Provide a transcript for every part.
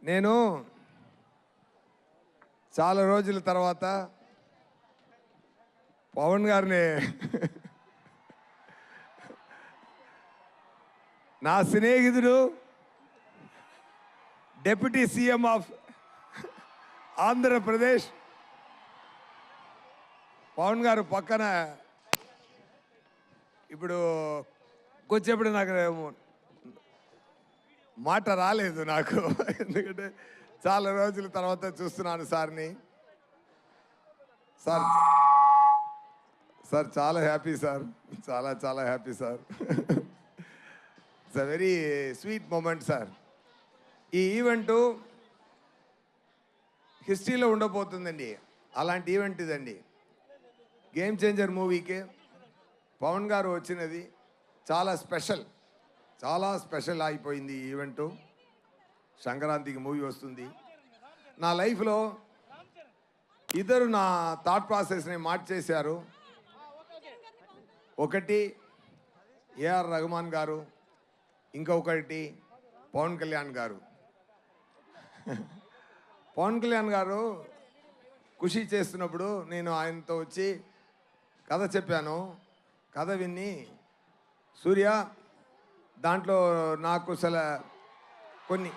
నేను చాలా రోజుల తర్వాత పవన్ గారిని నా స్నేహితుడు deputy CM of Andhra Pradesh Pawan గారు పక్కన ఇప్పుడు కొంచెప్పుడు నాకు మాట రాలేదు నాకు, ఎందుకంటే చాలా రోజుల తర్వాత చూస్తున్నాను సార్ని. సార్ సార్ చాలా హ్యాపీ సార్, చాలా చాలా happy sir. It's a very sweet moment sir. ఈ ఈవెంటు హిస్టరీలో ఉండబోతుందండి. అలాంటి ఈవెంట్ ఇదండి. గేమ్ చేంజర్ మూవీకి పవన్ గారు వచ్చినది చాలా స్పెషల్, చాలా స్పెషల్ అయిపోయింది ఈ ఈవెంటు. సంక్రాంతికి మూవీ వస్తుంది. నా లైఫ్లో ఇద్దరు నా థాట్ ప్రాసెస్ని మార్చేశారు. ఒకటి ఏఆర్ రెహమాన్ గారు, ఇంకొకటి పవన్ కళ్యాణ్ గారు. పవన్ కళ్యాణ్ గారు ఖుషి చేస్తున్నప్పుడు నేను ఆయనతో వచ్చి కథ చెప్పాను. కథ విని సూర్య దాంట్లో నాకు కొన్ని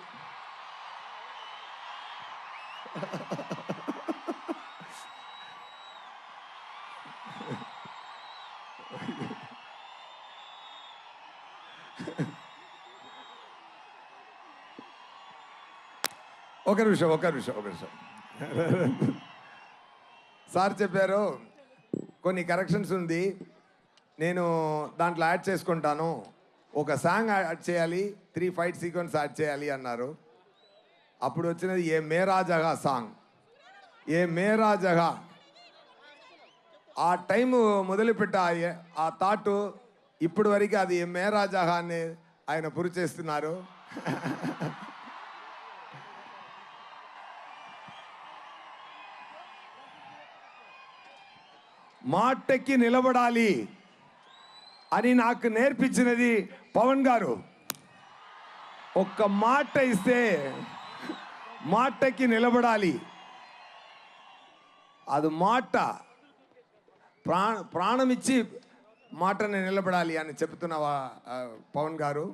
ఒక నిమిషం సార్ చెప్పారు కొన్ని కరెక్షన్స్ ఉంది, నేను దాంట్లో యాడ్ చేసుకుంటాను, ఒక సాంగ్ యాడ్ చేయాలి, 3 ఫైట్ సీక్వెన్స్ యాడ్ చేయాలి అన్నారు. అప్పుడు వచ్చినది ఏ మేరా జగా సాంగ్. ఏ మేరా జగా ఆ టైము మొదలుపెట్ట ఆ థాట్ ఇప్పటి వరకు అది ఏ మేరా జగా అని ఆయన పురి చేస్తున్నారు. మాటకి నిలబడాలి అని నాకు నేర్పించినది పవన్ గారు. ఒక్క మాట ఇస్తే మాటకి నిలబడాలి. అది మాట ప్రాణం ఇచ్చి మాటని నిలబడాలి అని చెప్తున్న పవన్ గారు.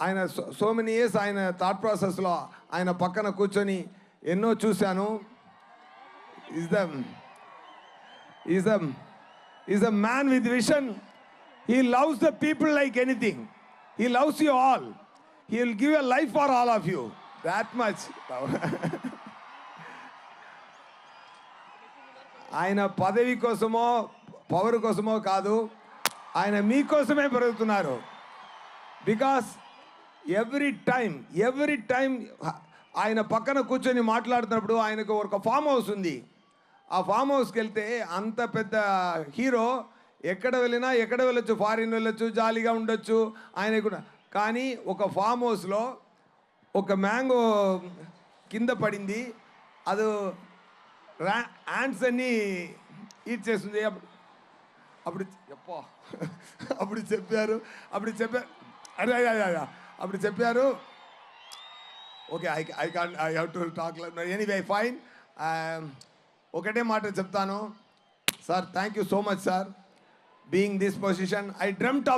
ఆయన సో మెనీ ఇయర్స్ ఆయన థాట్ ప్రాసెస్లో ఆయన పక్కన కూర్చొని ఎన్నో చూశాను. He's a man with vision. He loves the people like anything. He loves you all. He will give a life for all of you. That much. ఆయన పదవి కోసమో పవర్ కోసమో కాదు, ఆయన మీకోసమే పెరుగుతున్నారు. బికాస్ ఎవ్రీ టైం ఆయన పక్కన కూర్చొని మాట్లాడుతున్నప్పుడు ఆయనకు ఒక ఫామ్ హౌస్ ఉంది. ఆ ఫామ్ హౌస్కి వెళ్తే అంత పెద్ద హీరో ఎక్కడ వెళ్ళొచ్చు, ఫారిన్ వెళ్ళొచ్చు, జాలీగా ఉండొచ్చు ఆయన కూడా. కానీ ఒక ఫామ్ హౌస్లో ఒక మ్యాంగో కింద పడింది, అది యాంట్స్ అన్నీ ఈట్ చేస్తుంది. అప్పుడు చెప్పారు అప్పుడు చెప్పారు okay I have to talk anyway fine. ఒకటే మాట చెప్తాను sir, thank you so much sir being this position. I dreamt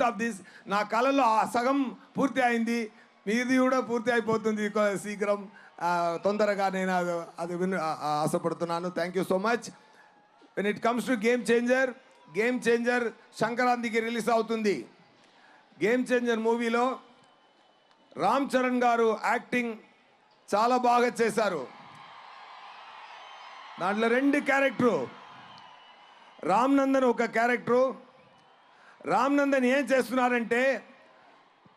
of this. నా కళలో ఆ సగం పూర్తి అయింది, మీది కూడా పూర్తి అయిపోతుంది శీఘ్రం, తొందరగా. నేను అది ఆశపడుతున్నాను. Thank you so much. When it comes to game changer సంక్రాంతికి రిలీజ్ అవుతుంది. గేమ్ చేంజర్ మూవీలో రామ్ చరణ్ గారు యాక్టింగ్ చాలా బాగా చేశారు. దాంట్లో 2 క్యారెక్టరు. రామ్ నందన్ ఒక క్యారెక్టరు. రామ్ నందన్ ఏం చేస్తున్నారంటే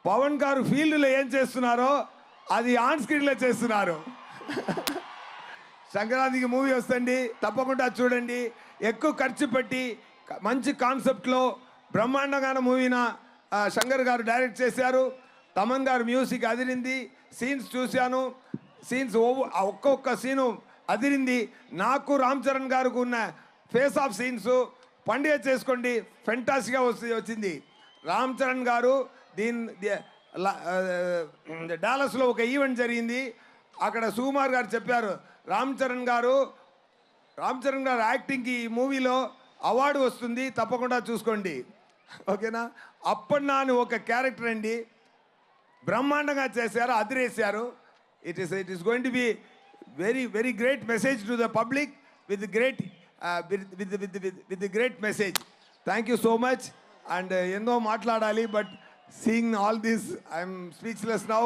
పవన్ గారు ఫీల్డ్లో ఏం చేస్తున్నారో అది ఆన్ స్క్రీన్లో చేస్తున్నారు. సంక్రాంతికి మూవీ వస్తుంది, తప్పకుండా చూడండి. ఎక్కువ ఖర్చు పెట్టి మంచి కాన్సెప్ట్లో బ్రహ్మాండంగా మూవీన శంకర్ గారు డైరెక్ట్ చేశారు. తమన్ గారు మ్యూజిక్ అదిరింది. సీన్స్ చూశాను, సీన్స్ ఒక్కొక్క సీను అదిరింది. నాకు రామ్ చరణ్ గారికి ఉన్న ఫేస్ ఆఫ్ సీన్స్ పండుగ చేసుకోండి ఫెంటాస్టిక్గా వచ్చింది. రామ్ చరణ్ గారు డాలస్లో ఒక ఈవెంట్ జరిగింది. అక్కడ సుకుమార్ గారు చెప్పారు, రామ్ చరణ్ గారు యాక్టింగ్కి ఈ మూవీలో అవార్డు వస్తుంది, తప్పకుండా చూసుకోండి. ఓకేనా? అప్పన్నా అని ఒక క్యారెక్టర్ అండి, బ్రహ్మాండంగా చేశారు, అదిరేశారు. It is going to be very very great message to the public with great with great message. Thank you so much. And ఎన్నో మాట్లాడాలి, but seeing all this I'm speechless now.